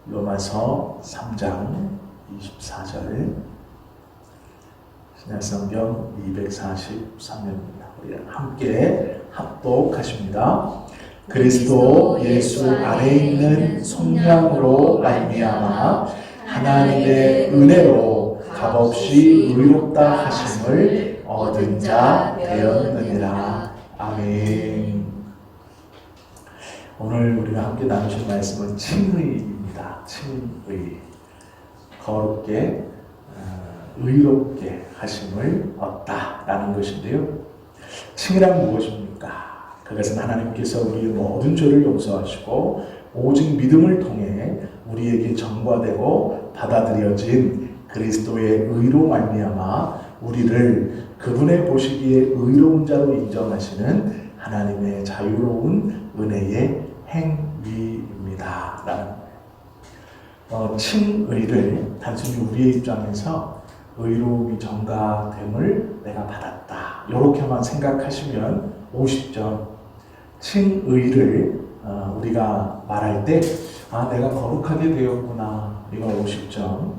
로마서 3장 24절 신약성경 243면입니다. 우리 함께 합독하십니다. 그리스도 예수 안에 있는 속량으로 말미암아 하나님의 은혜로 값없이 의롭다 하심을 얻은 자 되었느니라. 아멘. 오늘 우리가 함께 나누실 말씀은 칭의입니다. 칭의. 거룩게 의롭게 하심을 얻다라는 것인데요. 칭의란 무엇입니까? 그것은 하나님께서 우리의 모든 죄를 용서하시고 오직 믿음을 통해 우리에게 전가되고 받아들여진 그리스도의 의로 말미암아 우리를 그분의 보시기에 의로운 자로 인정하시는 하나님의 자유로운 은혜의 행위입니다. 라는 거예요. 칭의를 단순히 우리의 입장에서 의로움이 전가됨을 내가 받았다, 이렇게만 생각하시면 50점. 칭의를 우리가 말할 때 내가 거룩하게 되었구나, 이거 50점.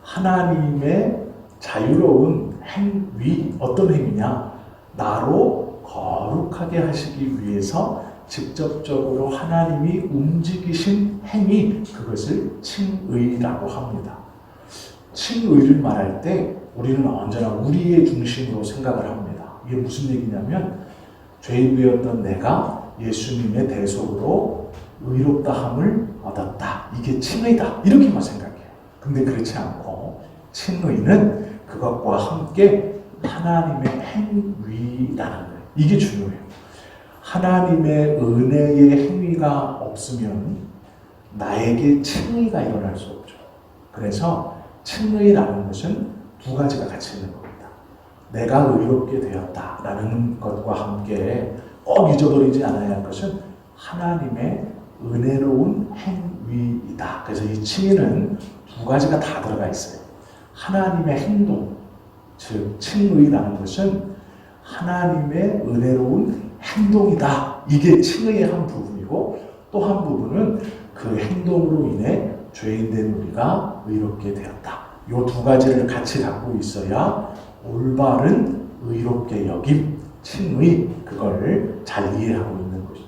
하나님의 자유로운 행위, 어떤 행위냐? 나로 거룩하게 하시기 위해서 직접적으로 하나님이 움직이신 행위, 그것을 칭의라고 합니다. 칭의를 말할 때 우리는 언제나 우리의 중심으로 생각을 합니다. 이게 무슨 얘기냐면 죄인 되었던 내가 예수님의 대속으로 의롭다함을 얻었다, 이게 칭의다, 이렇게만 생각해요. 근데 그렇지 않고 칭의는 그것과 함께 하나님의 행위라는 거예요. 이게 중요해요. 하나님의 은혜의 행위가 없으면 나에게 칭의가 일어날 수 없죠. 그래서 칭의라는 것은 두 가지가 같이 있는 겁니다. 내가 의롭게 되었다라는 것과 함께 꼭 잊어버리지 않아야 할 것은 하나님의 은혜로운 행위이다. 그래서 이 칭의는 두 가지가 다 들어가 있어요. 하나님의 행동, 즉 칭의라는 것은 하나님의 은혜로운 행동이다. 이게 칭의의 한 부분이고, 또 한 부분은 그 행동으로 인해 죄인된 우리가 의롭게 되었다. 이 두 가지를 같이 갖고 있어야 올바른 의롭게 여김, 칭의, 그걸 잘 이해하고 있는 것이죠.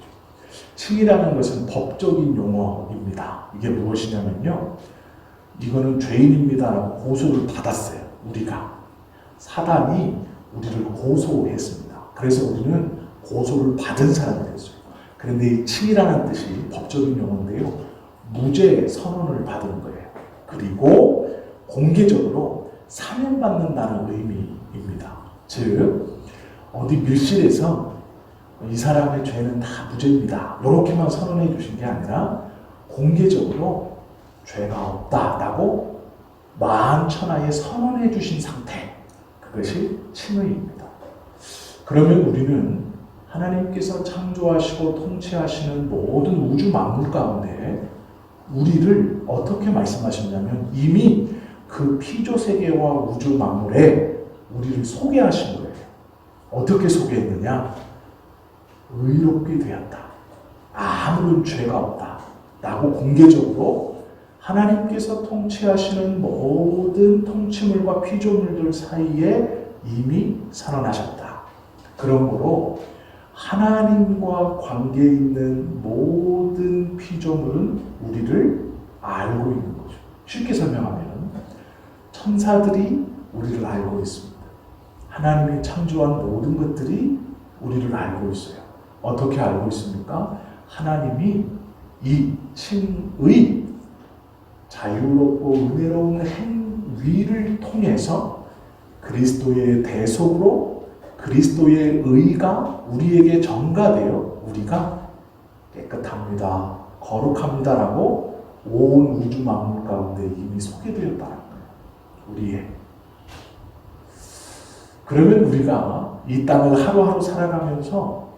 칭의라는 것은 법적인 용어입니다. 이게 무엇이냐면요, 이거는 죄인입니다라고 고소를 받았어요. 우리가 사단이 우리를 고소했습니다. 그래서 우리는 고소를 받은 사람이 됐어요. 그런데 이 칭의라는 뜻이 법적인 용어인데요, 무죄 선언을 받은 거예요. 그리고 공개적으로 사면받는다는 의미입니다. 즉 어디 밀실에서 이 사람의 죄는 다 무죄입니다, 이렇게만 선언해 주신 게 아니라 공개적으로 죄가 없다라고 만천하에 선언해 주신 상태, 그것이 칭의입니다. 그러면 우리는 하나님께서 창조하시고 통치하시는 모든 우주 만물 가운데 우리를 어떻게 말씀하셨냐면 이미 그 피조세계와 우주 만물에 우리를 소개하신 거예요. 어떻게 소개했느냐? 의롭게 되었다, 아무런 죄가 없다 라고 공개적으로 하나님께서 통치하시는 모든 통치물과 피조물들 사이에 이미 선언하셨다. 그러므로 하나님과 관계 있는 모든 피조물은 우리를 알고 있는 거죠. 쉽게 설명하면 천사들이 우리를 알고 있습니다. 하나님이 창조한 모든 것들이 우리를 알고 있어요. 어떻게 알고 있습니까? 하나님이 이 칭의, 자유롭고 은혜로운 행위를 통해서 그리스도의 대속으로 그리스도의 의가 우리에게 전가되어 우리가 깨끗합니다, 거룩합니다라고 온 우주 만물 가운데 이미 소개되었다는 거예요. 우리의. 그러면 우리가 이 땅을 하루하루 살아가면서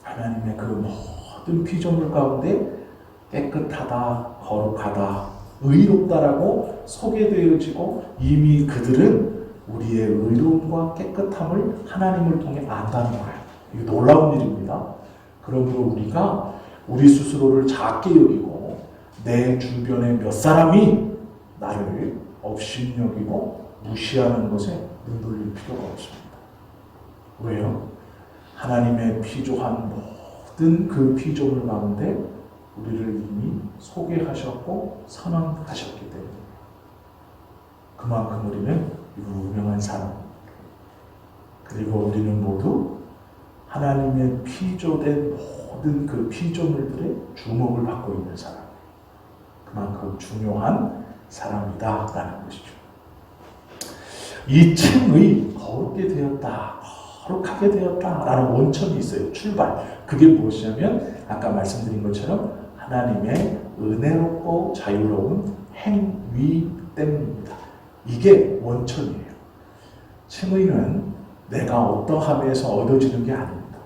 하나님의 그 모든 피조물 가운데 깨끗하다, 거룩하다, 의롭다라고 소개되어지고 이미 그들은 우리의 의로움과 깨끗함을 하나님을 통해 안다는 거예요. 이게 놀라운 일입니다. 그러므로 우리가 우리 스스로를 작게 여기고 내 주변에 몇 사람이 나를 업신여기고 무시하는 것에 눈 돌릴 필요가 없습니다. 왜요? 하나님의 피조한 모든 그 피조물 가운데 우리를 이미 소개하셨고 선언하셨기 때문에 그만큼 우리는 유명한 사람입니다. 그리고 우리는 모두 하나님의 피조된 모든 그 피조물들의 주목을 받고 있는 사람, 그만큼 중요한 사람이다라는 것이죠. 이 칭의 거룩게 되었다, 거룩하게 되었다라는 원천이 있어요. 출발. 그게 무엇이냐면 아까 말씀드린 것처럼 하나님의 은혜롭고 자유로운 행위 때문입니다. 이게 원천이에요. 칭의는 내가 어떠함에서 얻어지는 게 아닙니다.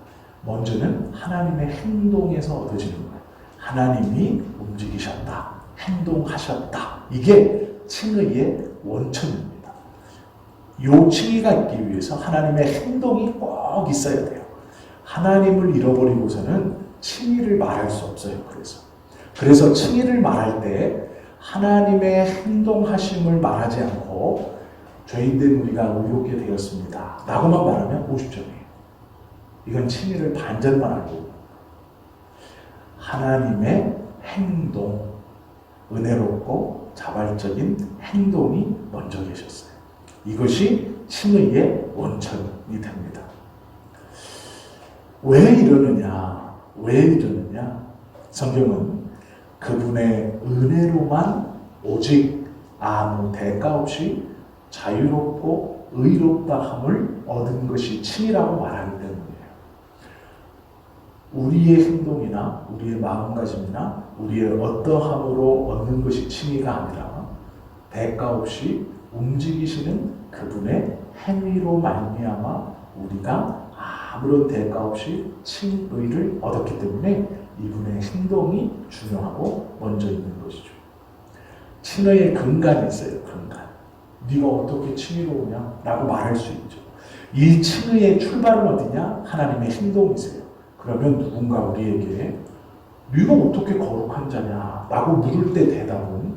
먼저는 하나님의 행동에서 얻어지는 거예요. 하나님이 움직이셨다, 행동하셨다. 이게 칭의의 원천입니다. 요 칭의가 있기 위해서 하나님의 행동이 꼭 있어야 돼요. 하나님을 잃어버리고서는 칭의를 말할 수 없어요. 그래서 칭의를 말할 때 하나님의 행동하심을 말하지 않고 죄인된 우리가 의롭게 되었습니다 라고만 말하면 50점이에요. 이건 칭의를 반절만 알고 하나님의 행동, 은혜롭고 자발적인 행동이 먼저 계셨어요. 이것이 칭의의 원천이 됩니다. 왜 이러느냐? 성경은 그분의 은혜로만 오직 아무 대가 없이 자유롭고 의롭다함을 얻은 것이 칭의라고 말하기 때문이에요. 우리의 행동이나 우리의 마음가짐이나 우리의 어떠함으로 얻는 것이 칭의가 아니라 대가 없이 움직이시는 그분의 행위로 말미암아 우리가 아무런 대가 없이 칭의를 얻었기 때문에 이분의 행동이 중요하고 먼저 있는 것이죠. 칭의의 근간이 있어요. 근간. 네가 어떻게 칭의로우냐? 라고 말할 수 있죠. 이 칭의의 출발은 어디냐? 하나님의 행동이세요. 그러면 누군가 우리에게 네가 어떻게 거룩한 자냐? 라고 물을 때 대답은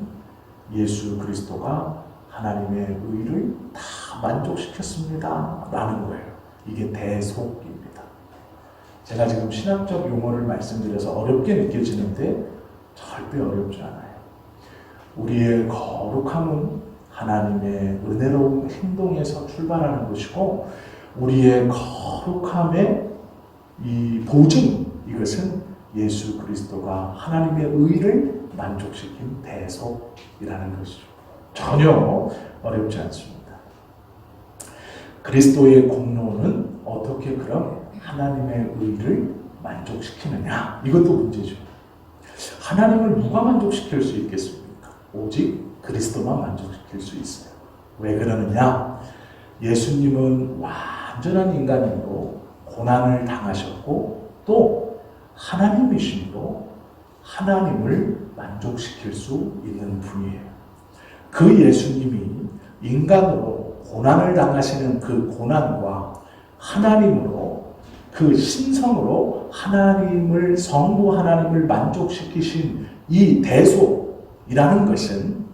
예수 그리스도가 하나님의 의를 다 만족시켰습니다 라는 거예요. 이게 대속입니다. 제가 지금 신학적 용어를 말씀드려서 어렵게 느껴지는데 절대 어렵지 않아요. 우리의 거룩함은 하나님의 은혜로운 행동에서 출발하는 것이고 우리의 거룩함의 이 보증, 이것은 예수 그리스도가 하나님의 의를 만족시킨 대속이라는 것이죠. 전혀 어렵지 않습니다. 그리스도의 공로는 어떻게 그럼 하나님의 의를 만족시키느냐? 이것도 문제죠. 하나님을 누가 만족시킬 수 있겠습니까? 오직 그리스도만 만족시킬 수 있어요. 왜 그러느냐? 예수님은 완전한 인간이고 고난을 당하셨고 또 하나님이심으로 하나님을 만족시킬 수 있는 분이에요. 그 예수님이 인간으로 고난을 당하시는 그 고난과 하나님으로 그 신성으로 하나님을 성부 하나님을 만족시키신 이 대속이라는 것은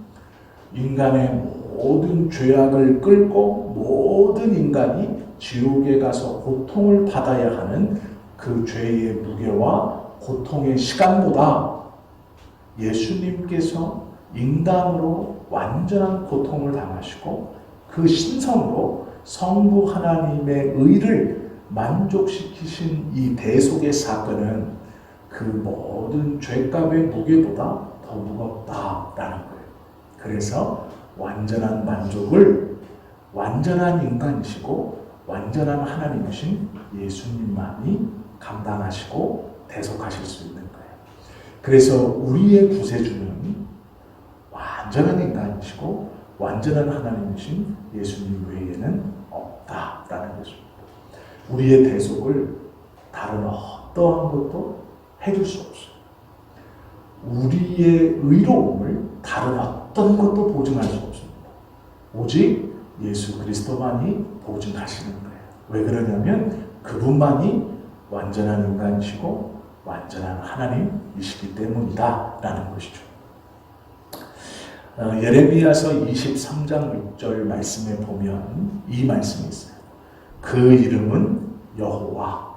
인간의 모든 죄악을 끌고 모든 인간이 지옥에 가서 고통을 받아야 하는 그 죄의 무게와 고통의 시간보다 예수님께서 인간으로 완전한 고통을 당하시고 그 신성으로 성부 하나님의 의를 만족시키신 이 대속의 사건은 그 모든 죄값의 무게보다 더 무겁다라는 거예요. 그래서 완전한 만족을 완전한 인간이시고 완전한 하나님이신 예수님만이 감당하시고 대속하실 수 있는 거예요. 그래서 우리의 구세주는 완전한 인간이시고 완전한 하나님이신 예수님 외에는 없다라는 것입니다. 우리의 대속을 다른 어떠한 것도 해줄 수 없어요. 우리의 의로움을 다른 어떤 것도 보증할 수 없습니다. 오직 예수 그리스도만이 보증하시는 거예요. 왜 그러냐면 그분만이 완전한 인간이시고 완전한 하나님이시기 때문이다 라는 것이죠. 예레미야서 23장 6절 말씀에 보면 이 말씀이 있어요. 그 이름은 여호와.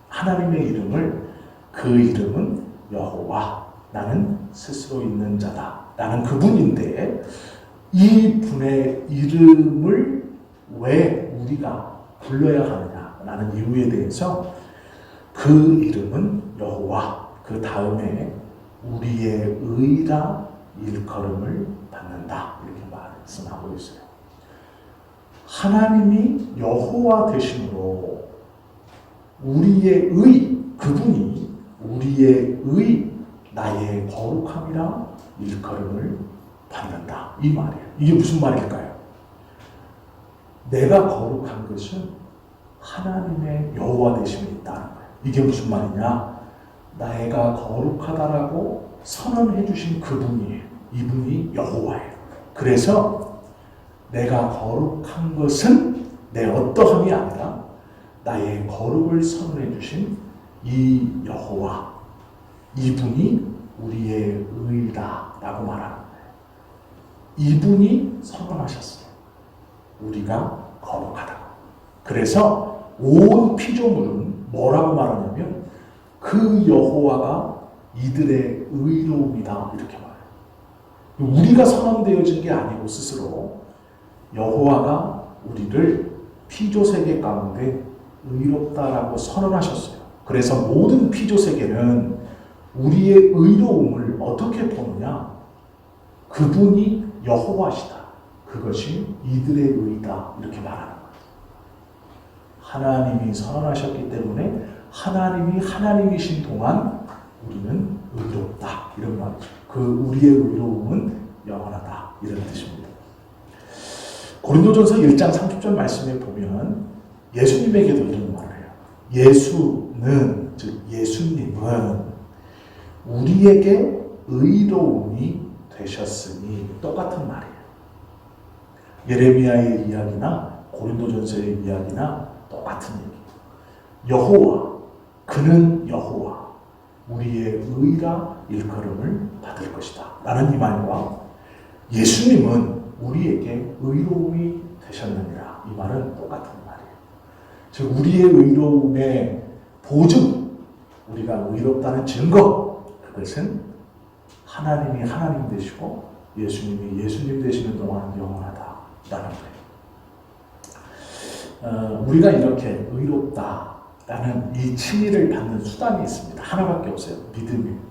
하나님의 이름을 그 이름은 여호와. 나는 스스로 있는 자다. 나는 그분인데 이 분의 이름을 왜 우리가 불러야 하느냐라는 이유에 대해서 그 이름은 여호와. 그 다음에 우리의 의라 일컬음을 받는다. 이렇게 말씀하고 있어요. 하나님이 여호와 되심으로 우리의 의, 그분이 우리의 의, 나의 거룩함이라 일컬음을 받는다. 이 말이에요. 이게 무슨 말일까요? 내가 거룩한 것은 하나님의 여호와 되심이 있다는 거예요. 이게 무슨 말이냐? 내가 거룩하다라고 선언해 주신 그분이에요. 이분이 여호와예요. 그래서 내가 거룩한 것은 내 어떠함이 아니라 나의 거룩을 선언해 주신 이 여호와, 이분이 우리의 의다라고 말하는 거예요. 이분이 선언하셨어요. 우리가 거룩하다고. 그래서 온 피조물은 뭐라고 말하냐면 그 여호와가 이들의 의로움이다 이렇게 말해요. 우리가 선언되어진 게 아니고 스스로 여호와가 우리를 피조세계 가운데 의롭다라고 선언하셨어요. 그래서 모든 피조세계는 우리의 의로움을 어떻게 보느냐? 그분이 여호와시다. 그것이 이들의 의다. 이렇게 말하는 거예요. 하나님이 선언하셨기 때문에 하나님이 하나님이신 동안 우리는 의롭다. 이런 말이죠. 그 우리의 의로움은 영원하다. 이런 뜻입니다. 고린도전서 1장 30절 말씀에 보면 예수님에게도 이런 말을 해요. 예수는, 즉 예수님은 우리에게 의로움이 되셨으니. 똑같은 말이에요. 예레미야의 이야기나 고린도전서의 이야기나 똑같은 얘기. 여호와, 그는 여호와, 우리의 의라 일컬음을 받을 것이다 라는 이 말과 예수님은 우리에게 의로움이 되셨느니라, 이 말은 똑같은 말이에요. 즉 우리의 의로움의 보증, 우리가 의롭다는 증거, 그것은 하나님이 하나님 되시고 예수님이 예수님 되시는 동안 영원하다라는 거예요. 우리가 이렇게 의롭다라는 이 칭의를 받는 수단이 있습니다. 하나밖에 없어요. 믿음입니다.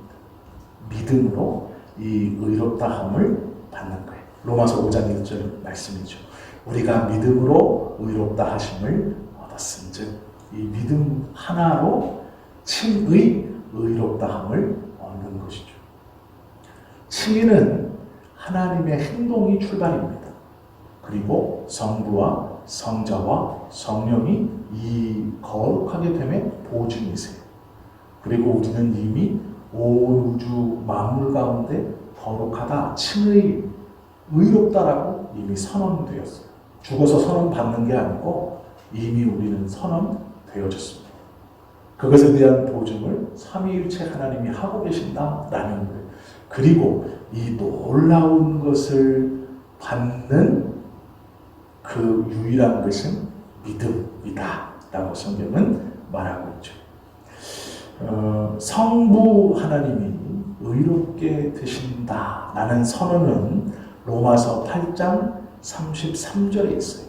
믿음으로 이 의롭다함을 받는 거예요. 로마서 5장 1절 말씀이죠. 우리가 믿음으로 의롭다 하심을 얻었은즉, 이 믿음 하나로 칭의 의롭다함을 얻는 것이죠. 칭의는 하나님의 행동이 출발입니다. 그리고 성부와 성자와 성령이 이 거룩하게 됨의 보증이세요. 그리고 우리는 이미 온 우주 만물 가운데 거룩하다, 칭의 의롭다라고 이미 선언되었어요. 죽어서 선언받는 게 아니고 이미 우리는 선언되어졌습니다. 그것에 대한 보증을 삼위일체 하나님이 하고 계신다라는 거예요. 그리고 이 놀라운 것을 받는 그 유일한 것은 믿음이다 라고 성경은 말하고 있죠. 성부 하나님이 의롭게 되신다 라는 선언은 로마서 8장 33절에 있어요.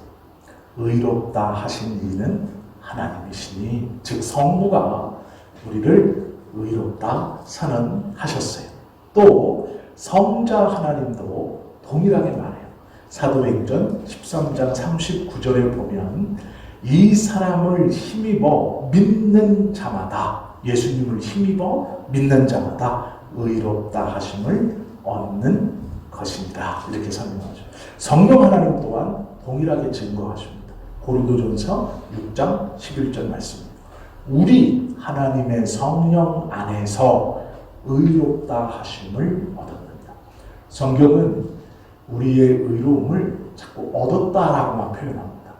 의롭다 하신 이는 하나님이시니, 즉 성부가 우리를 의롭다 선언하셨어요. 또 성자 하나님도 동일하게 말해요. 사도행전 13장 39절에 보면 이 사람을 힘입어 믿는 자마다, 예수님을 힘입어 믿는 자마다 의롭다 하심을 얻는 것입니다. 이렇게 설명하죠. 성령 하나님 또한 동일하게 증거하십니다. 고린도전서 6장 11절 말씀입니다. 우리 하나님의 성령 안에서 의롭다 하심을 얻었느니라. 성경은 우리의 의로움을 자꾸 얻었다라고만 표현합니다.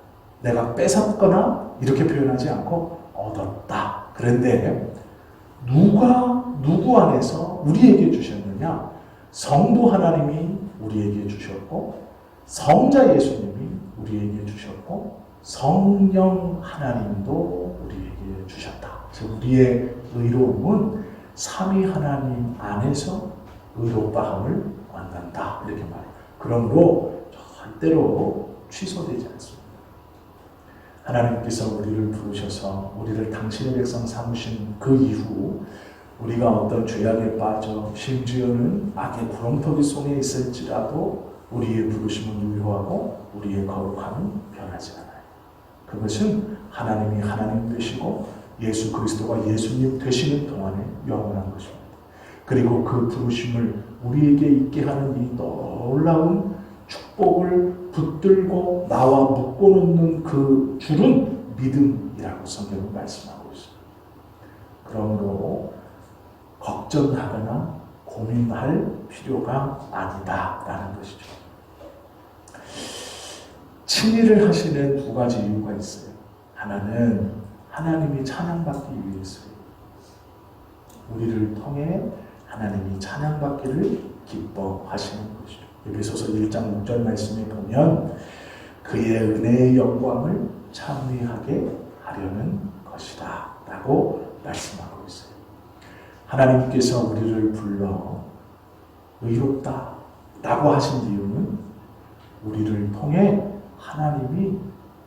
내가 뺏었거나 이렇게 표현하지 않고 얻었다. 그런데 누가 누구 안에서 우리에게 주셨느냐? 성도 하나님이 우리에게 주셨고, 성자 예수님이 우리에게 주셨고, 성령 하나님도 우리에게 주셨다. 즉 우리의 의로움은 삼위 하나님 안에서 의롭다함을 얻는다. 이렇게 말해요. 그러므로 절대로 취소되지 않습니다. 하나님께서 우리를 부르셔서 우리를 당신의 백성 삼으신 그 이후 우리가 어떤 죄악에 빠져 심지어는 악의 구렁텅이 속에 있을지라도 우리의 부르심은 유효하고 우리의 거룩함은 변하지 않아요. 그것은 하나님이 하나님 되시고 예수 그리스도가 예수님 되시는 동안에 영원한 것입니다. 그리고 그 부르심을 우리에게 있게 하는 이 놀라운 축복을 붙들고 나와 묶어놓는 그 줄은 믿음이라고 성경은 말씀하고 있습니다. 그러므로 걱정하거나 고민할 필요가 아니다라는 것이죠. 칭의를 하시는 두 가지 이유가 있어요. 하나는 하나님이 찬양받기 위해서요. 우리를 통해 하나님이 찬양받기를 기뻐하시는 것이죠. 에베소서 1장 6절 말씀에 보면 그의 은혜의 영광을 찬미하게 하려는 것이다 라고 말씀하고 있어요. 하나님께서 우리를 불러 의롭다 라고 하신 이유는 우리를 통해 하나님이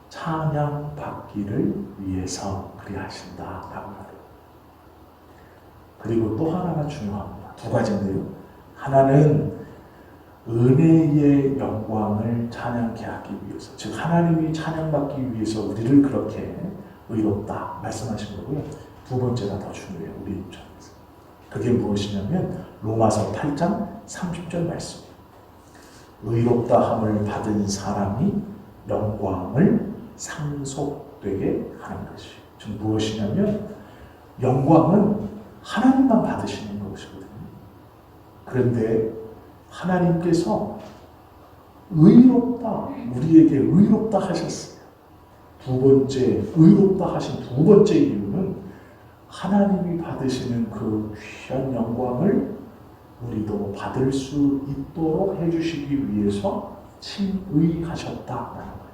찬양받기를 위해서 그리하신다 라고 말해요. 그리고 또 하나가 중요합니다. 두 가지인데요. 하나는 은혜의 영광을 찬양케 하기 위해서, 즉 하나님이 찬양받기 위해서 우리를 그렇게 의롭다 말씀하신 거고요. 두 번째가 더 중요해요. 우리 입장에서. 그게 무엇이냐면 로마서 8장 30절 말씀이에요. 의롭다함을 받은 사람이 영광을 상속되게 하는 것이에요. 즉 무엇이냐면 영광은 하나님만 받으시는 것이거든요. 그런데 하나님께서 의롭다, 우리에게 의롭다 하셨어요. 두 번째, 의롭다 하신 두 번째 이유는 하나님이 받으시는 그 귀한 영광을 우리도 받을 수 있도록 해주시기 위해서 칭의하셨다라는 거예요.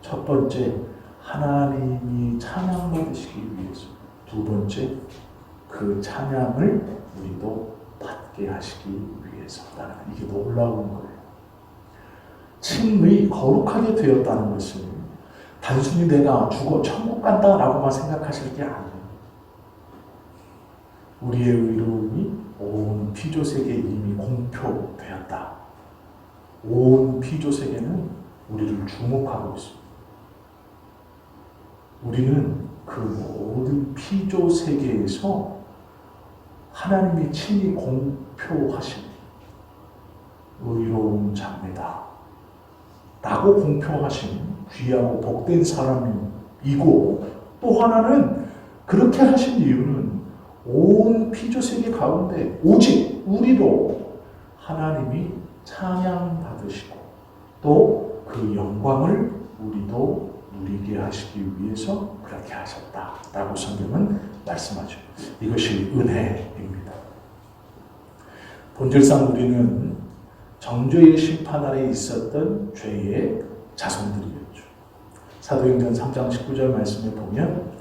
첫 번째, 하나님이 찬양받으시기 위해서. 두 번째, 그 찬양을 우리도 받게 하시기 위해서라는, 이게 놀라운 거예요. 칭의, 거룩하게 되었다는 것은 단순히 내가 죽어 천국 간다라고만 생각하실 게 아니에요. 우리의 의로움이 온 피조세계에 이미 공표되었다. 온 피조세계는 우리를 주목하고 있습니다. 우리는 그 모든 피조세계에서 하나님이 친히 공표하신 의로운 자매다 라고 공표하신 귀하고 복된 사람이고, 또 하나는 그렇게 하신 이유는 온 피조세계 가운데 오직 우리로 하나님이 찬양받으시고 또 그 영광을 우리도 누리게 하시기 위해서 그렇게 하셨다라고 성경은 말씀하죠. 이것이 은혜입니다. 본질상 우리는 정죄의 심판 아래 있었던 죄의 자손들이었죠. 사도행전 3장 19절 말씀에 보면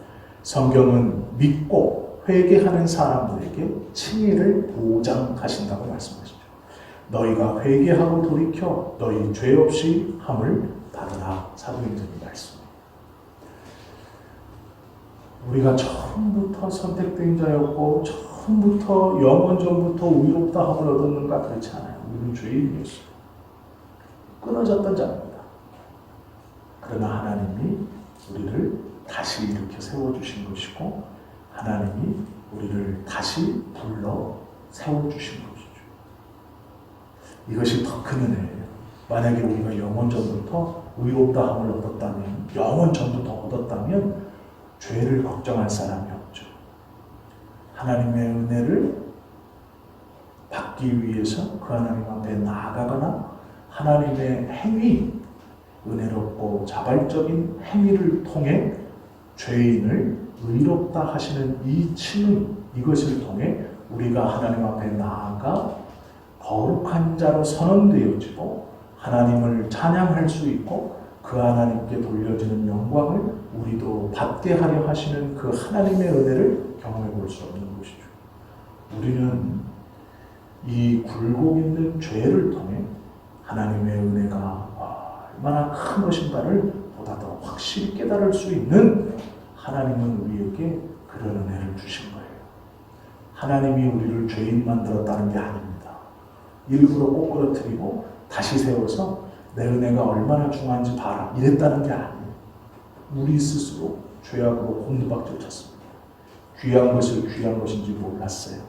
성경은 믿고 회개하는 사람들에게 칭의를 보장하신다고 말씀하시죠. 너희가 회개하고 돌이켜 너희 죄 없이 함을 받으라. 사도행전의 말씀. 우리가 처음부터 선택된 자였고 처음부터 영원전부터 의롭다 함을 얻었는가? 그렇지 않아요. 우리는 죄인이었어요. 끊어졌던 자입니다. 그러나 하나님이 우리를 다시 일으켜 세워주신 것이고 하나님이 우리를 다시 불러 세워주신 것이죠. 이것이 더 큰 은혜예요. 만약에 우리가 영원전부터 의롭다 함을 얻었다면, 영원전부터 얻었다면 죄를 걱정할 사람이 없죠. 하나님의 은혜를 받기 위해서 그 하나님 앞에 나아가거나 하나님의 행위, 은혜롭고 자발적인 행위를 통해 죄인을 의롭다 하시는 이 칭의, 이것을 통해 우리가 하나님 앞에 나아가 거룩한 자로 선언되어지고 하나님을 찬양할 수 있고 그 하나님께 돌려지는 영광을 우리도 받게 하려 하시는 그 하나님의 은혜를 경험해 볼 수 없는 것이죠. 우리는 이 굴곡 있는 죄를 통해 하나님의 은혜가 얼마나 큰 것인가를 보다 더 확실히 깨달을 수 있는 하나님은 우리에게 그런 은혜를 주신 거예요. 하나님이 우리를 죄인 만들었다는 게 아닙니다. 일부러 꼬꾸러뜨리고 다시 세워서 내 은혜가 얼마나 중요한지 봐라 이랬다는 게 아니에요. 우리 스스로 죄악으로 곤두박질 쳤습니다. 귀한 것을 귀한 것인지 몰랐어요.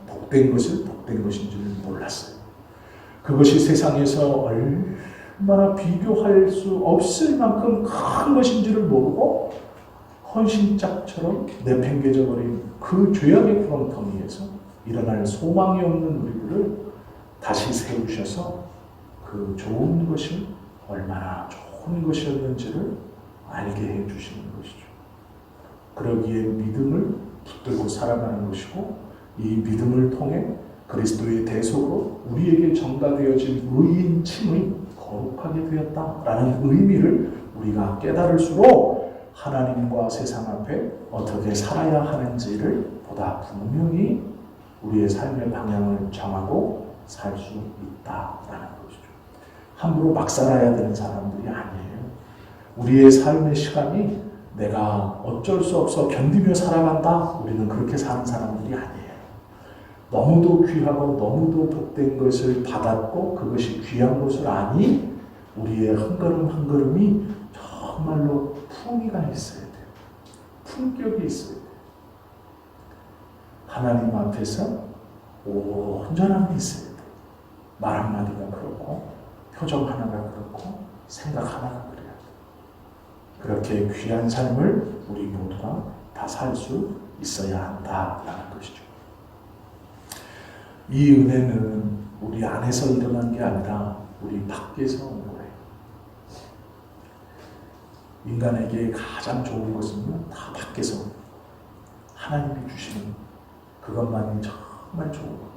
복된 것을 복된 것인지를 몰랐어요. 그것이 세상에서 얼마나 비교할 수 없을 만큼 큰 것인지를 모르고 헌신짝처럼 내팽개져 버린 그 죄악의 구렁텅이에서 일어날 소망이 없는 우리들을 다시 세우셔서 그 좋은 것이 얼마나 좋은 것이었는지를 알게 해주시는 것이죠. 그러기에 믿음을 붙들고 살아가는 것이고 이 믿음을 통해 그리스도의 대속으로 우리에게 전가되어진 의인 칭의 거룩하게 되었다라는 의미를 우리가 깨달을수록 하나님과 세상 앞에 어떻게 살아야 하는지를 보다 분명히 우리의 삶의 방향을 정하고 살 수 있다라는 것이죠. 함부로 막 살아야 되는 사람들이 아니에요. 우리의 삶의 시간이 내가 어쩔 수 없어 견디며 살아간다. 우리는 그렇게 사는 사람들이 아니에요. 너무도 귀하고 너무도 복된 것을 받았고 그것이 귀한 것을 아니 우리의 한 걸음 한 걸음이 정말로 품위가 있어야 돼요. 품격이 있어야 돼요. 하나님 앞에서 온전함이 있어야 돼요. 말 한마디가 그렇고 표정 하나가 그렇고 생각 하나가 그래야 돼요. 그렇게 귀한 삶을 우리 모두가 다 살 수 있어야 한다라는 것이죠. 이 은혜는 우리 안에서 일어난 게 아니라 우리 밖에서 온 거예요. 인간에게 가장 좋은 것은 다 밖에서 하나님이 주시는 그것만이 정말 좋은 거예요.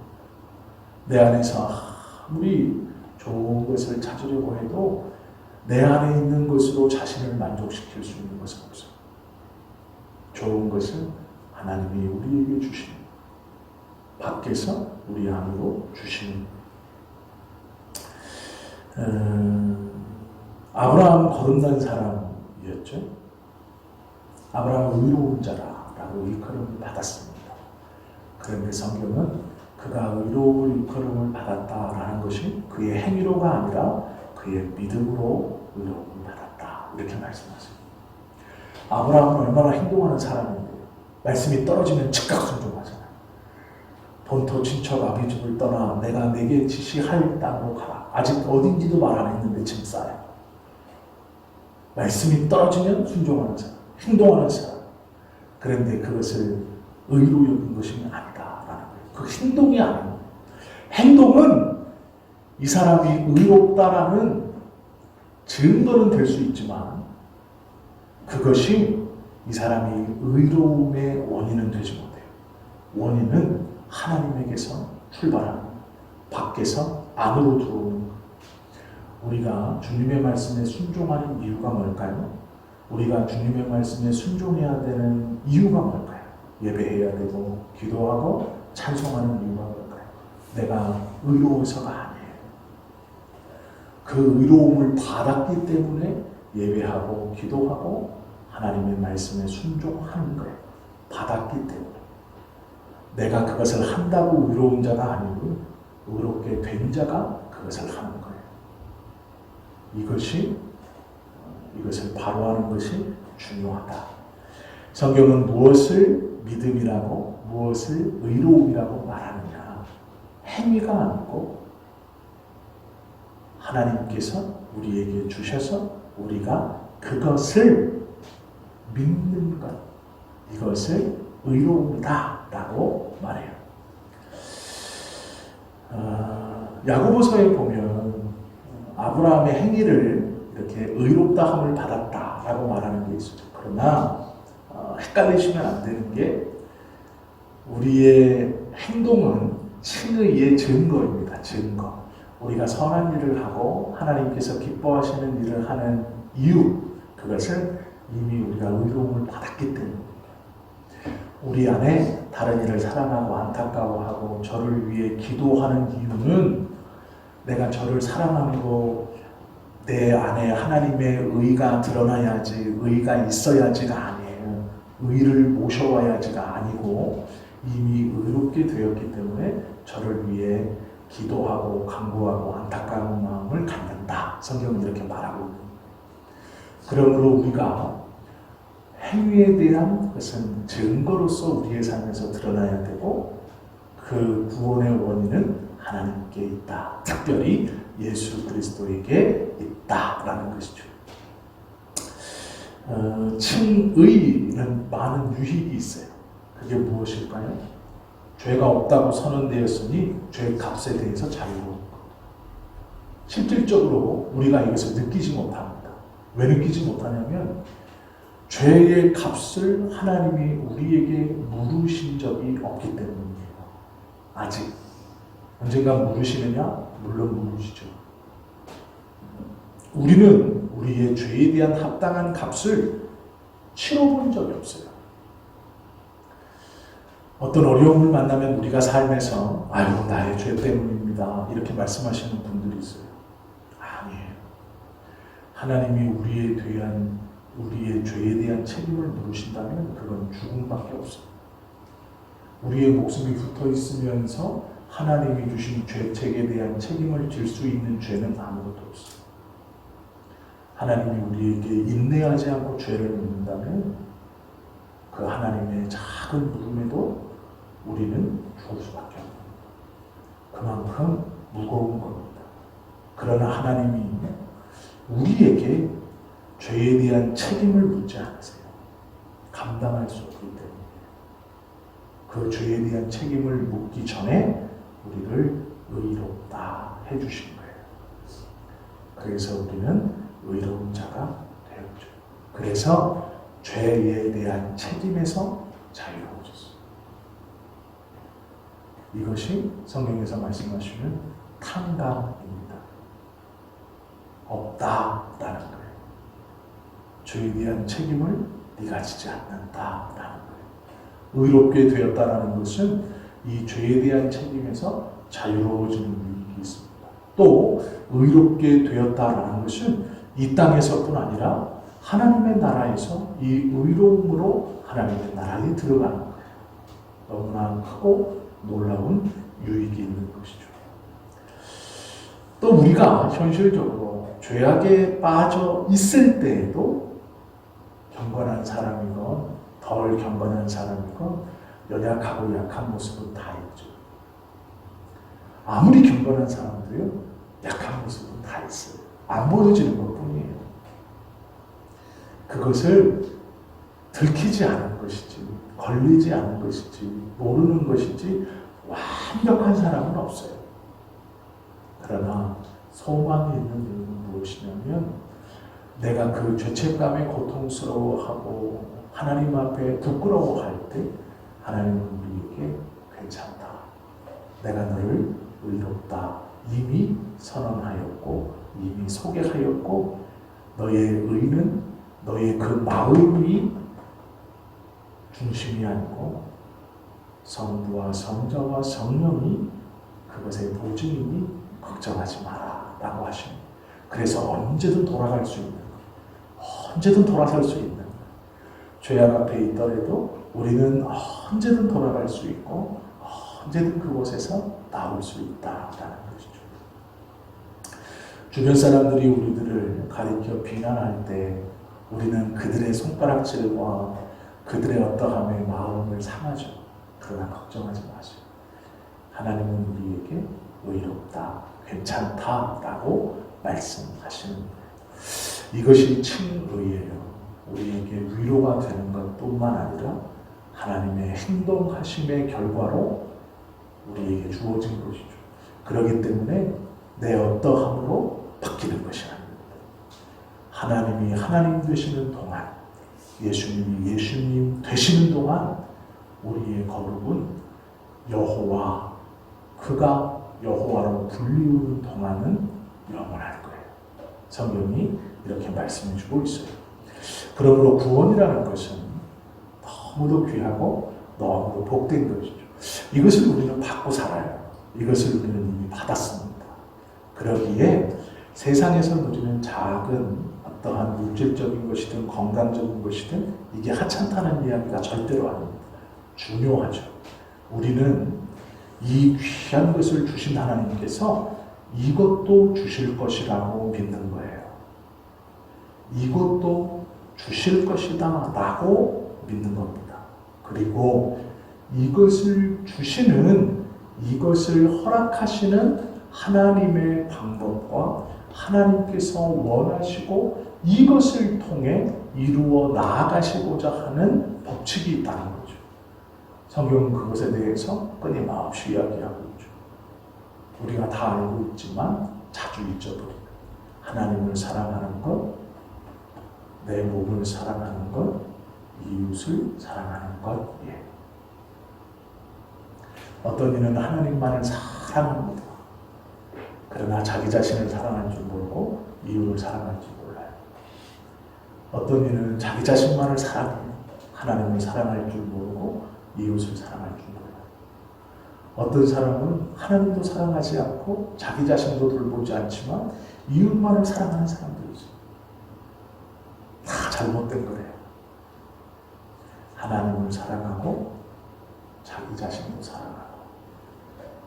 내 안에서 아무리 좋은 것을 찾으려고 해도 내 안에 있는 것으로 자신을 만족시킬 수 있는 것은 없어요. 좋은 것은 하나님이 우리에게 주시는 밖에서 우리 안으로 주시는 아브라함 거듭난 사람이었죠. 아브라함 의로운 자라라고 일컬음을 받았습니다. 그런데 성경은 그가 의로운 일컬음을 받았다라는 것이 그의 행위로가 아니라 그의 믿음으로 의로움을 받았다 이렇게 말씀하세요. 아브라함은 얼마나 행동하는 사람인데 말씀이 떨어지면 즉각 순종하잖아요. 본토 친척 아비 집을 떠나 내가 내게 지시할 땅으로 가라. 아직 어딘지도 말 안 했는데 지금 싸요. 말씀이 떨어지면 순종하는 사람, 행동하는 사람. 그런데 그것을 의로 여긴 것이 아니다라는 거예요. 그 행동이 아니에요. 행동은 이 사람이 의롭다라는 증거는 될 수 있지만 그것이 이 사람이 의로움의 원인은 되지 못해요. 원인은 하나님에게서 출발하는 밖에서 안으로 들어오는 것. 우리가 주님의 말씀에 순종하는 이유가 뭘까요? 우리가 주님의 말씀에 순종해야 되는 이유가 뭘까요? 예배해야 되고 기도하고 찬송하는 이유가 뭘까요? 내가 의로워서가 아니에요. 그 의로움을 받았기 때문에 예배하고 기도하고 하나님의 말씀에 순종하는 거예요. 받았기 때문에. 내가 그것을 한다고 의로운 자가 아니고 의롭게 된 자가 그것을 하는 거예요. 이것을 바로하는 것이 중요하다. 성경은 무엇을 믿음이라고 무엇을 의로움이라고 말하느냐. 행위가 아니고 하나님께서 우리에게 주셔서 우리가 그것을 믿는 것, 이것을 의로움이다 라고 말해요. 야고보서에 보면 아브라함의 행위를 이렇게 의롭다함을 받았다라고 말하는 게 있어요. 그러나 헷갈리시면 안 되는 게 우리의 행동은 칭의의 증거입니다. 증거. 우리가 선한 일을 하고 하나님께서 기뻐하시는 일을 하는 이유, 그것은 이미 우리가 의로움을 받았기 때문입니다. 우리 안에 다른 이를 사랑하고 안타까워하고 저를 위해 기도하는 이유는 내가 저를 사랑하고 내 안에 하나님의 의가 드러나야지, 의가 있어야지가 아니에요. 의를 모셔와야지가 아니고 이미 의롭게 되었기 때문에 저를 위해 기도하고 간구하고 안타까운 마음을 갖는다. 성경은 이렇게 말하고 있습니다. 그러므로 우리가 행위에 대한 것은 증거로서 우리의 삶에서 드러나야 되고 그 구원의 원인은 하나님께 있다. 특별히 예수 그리스도에게 있다라는 것이죠. 칭의는 많은 유익이 있어요. 그게 무엇일까요? 죄가 없다고 선언되었으니 죄 값에 대해서 자유로운 것. 실질적으로 우리가 이것을 느끼지 못합니다. 왜 느끼지 못하냐면 죄의 값을 하나님이 우리에게 물으신 적이 없기 때문이에요. 아직. 언젠가 물으시느냐? 물론 물으시죠. 우리는 우리의 죄에 대한 합당한 값을 치러본 적이 없어요. 어떤 어려움을 만나면 우리가 삶에서 아유 나의 죄 때문입니다 이렇게 말씀하시는 분들이 있어요. 아니에요. 하나님이 우리의 죄에 대한 책임을 물으신다면 그건 죽음밖에 없어요. 우리의 목숨이 붙어 있으면서 하나님이 주신 죄책에 대한 책임을 질 수 있는 죄는 아무것도 없어요. 하나님이 우리에게 인내하지 않고 죄를 묻는다면 그 하나님의 작은 물음에도 우리는 죽을 수밖에 없는 그만큼 무거운 겁니다. 그러나 하나님이 우리에게 죄에 대한 책임을 묻지 않으세요. 감당할 수 없기 때문에 그 죄에 대한 책임을 묻기 전에 우리를 의롭다 해주신 거예요. 그래서 우리는 의로운 자가 되었죠. 그래서 죄에 대한 책임에서 자유로워졌어요. 이것이 성경에서 말씀하시는 탕감입니다. 없다라는 거예요. 죄에 대한 책임을 네가 지지 않는다라는 거예요. 의롭게 되었다라는 것은 이 죄에 대한 책임에서 자유로워지는 유익이 있습니다. 또 의롭게 되었다라는 것은 이 땅에서뿐 아니라 하나님의 나라에서 이 의로움으로 하나님의 나라에 들어가는 거예요. 너무나 크고 놀라운 유익이 있는 것이죠. 또 우리가 현실적으로 죄악에 빠져 있을 때에도 경건한 사람이건 덜 경건한 사람이건 연약하고 약한 모습은 다 있죠. 아무리 경건한 사람도요 약한 모습은 다 있어요. 안 보여지는 것뿐이에요. 그것을 들키지 않은 것이지, 걸리지 않은 것이지, 모르는 것이지 완벽한 사람은 없어요. 그러나 소망이 있는 이유는 무엇이냐면 내가 그 죄책감에 고통스러워하고 하나님 앞에 부끄러워할 때 하나님은 우리에게 괜찮다. 내가 너를 의롭다. 이미 선언하였고 이미 소개하였고 너의 의는 너의 그 마음이 중심이 아니고 성부와 성자와 성령이 그것의 보증이니 걱정하지 마라 라고 하십니다. 그래서 언제든 돌아갈 수 있는 거예요. 언제든 돌아설 수 있는 거예요. 죄악 앞에 있더라도 우리는 언제든 돌아갈 수 있고 언제든 그곳에서 나올 수 있다라는 것이죠. 주변 사람들이 우리들을 가리켜 비난할 때 우리는 그들의 손가락질과 그들의 어떠함에 마음을 상하죠. 그러나 걱정하지 마세요. 하나님은 우리에게 의롭다, 괜찮다라고 말씀하시는 거예요. 이것이 칭의예요. 우리에게 위로가 되는 것뿐만 아니라 하나님의 행동하심의 결과로 우리에게 주어진 것이죠. 그렇기 때문에 내 어떠함으로 바뀌는 것이 아닙니다. 하나님이 하나님 되시는 동안, 예수님이 예수님 되시는 동안 우리의 거룩은 여호와 그가 여호와로 불리우는 동안은 영원할 거예요. 성경이 이렇게 말씀해 주고 있어요. 그러므로 구원이라는 것은 너무도 귀하고 너무도 복된 것이죠. 이것을 우리는 받고 살아요. 이것을 우리는 이미 받았습니다. 그러기에 세상에서 누리는 작은 어떠한 물질적인 것이든 건강적인 것이든 이게 하찮다는 이야기가 절대로 아닙니다. 중요하죠. 우리는 이 귀한 것을 주신 하나님께서 이것도 주실 것이라고 믿는 거예요. 이것도 주실 것이다 라고 믿는 겁니다. 그리고 이것을 주시는, 이것을 허락하시는 하나님의 방법과 하나님께서 원하시고 이것을 통해 이루어 나아가시고자 하는 법칙이 있다는 거죠. 성경은 그것에 대해서 끊임없이 이야기하고 있죠. 우리가 다 알고 있지만 자주 잊어버립니다. 하나님을 사랑하는 것, 내 몸을 사랑하는 것, 이웃을 사랑하는 것. 예. 어떤 이는 하나님만을 사랑합니다. 그러나 자기 자신을 사랑할 줄 모르고 이웃을 사랑할 줄 몰라요. 어떤 이는 자기 자신만을 사랑해요. 하나님을 사랑할 줄 모르고 이웃을 사랑할 줄 몰라요. 어떤 사람은 하나님도 사랑하지 않고 자기 자신도 돌보지 않지만 이웃만을 사랑하는 사람들이 있어요. 다 잘못된 거예요. 하나님을 사랑하고 자기 자신도 사랑하고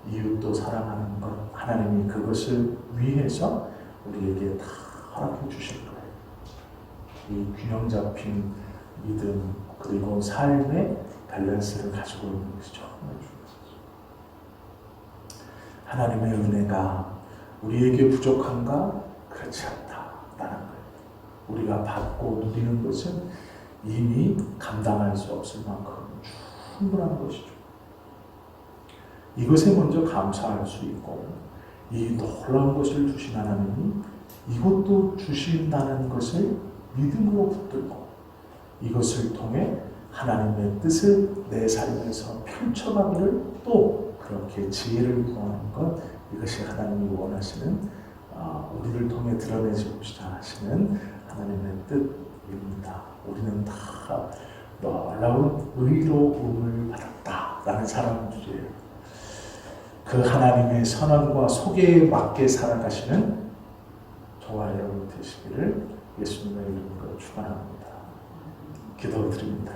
이웃도 사랑하는 것, 하나님이 그것을 위해서 우리에게 다 허락해 주실 거예요. 이 균형 잡힌 믿음 그리고 삶의 밸런스를 가지고 있는 것이 정말 중요해요. 하나님의 은혜가 우리에게 부족한가? 그렇지 않다라는 거예요. 우리가 받고 누리는 것은 이미 감당할 수 없을 만큼 충분한 것이죠. 이것에 먼저 감사할 수 있고 이 놀라운 것을 주신 하나님이 이것도 주신다는 것을 믿음으로 붙들고 이것을 통해 하나님의 뜻을 내 삶에서 펼쳐가기를 또 그렇게 지혜를 구하는 것, 이것이 하나님이 원하시는 우리를 통해 드러내시고자 하시는 하나님의 뜻입니다. 우리는 다 놀라운 의로움을 받았다라는 사람들이에요. 그 하나님의 선언과 소개에 맞게 살아가시는 저와 여러분 되시기를 예수님의 이름으로 축원합니다. 기도드립니다.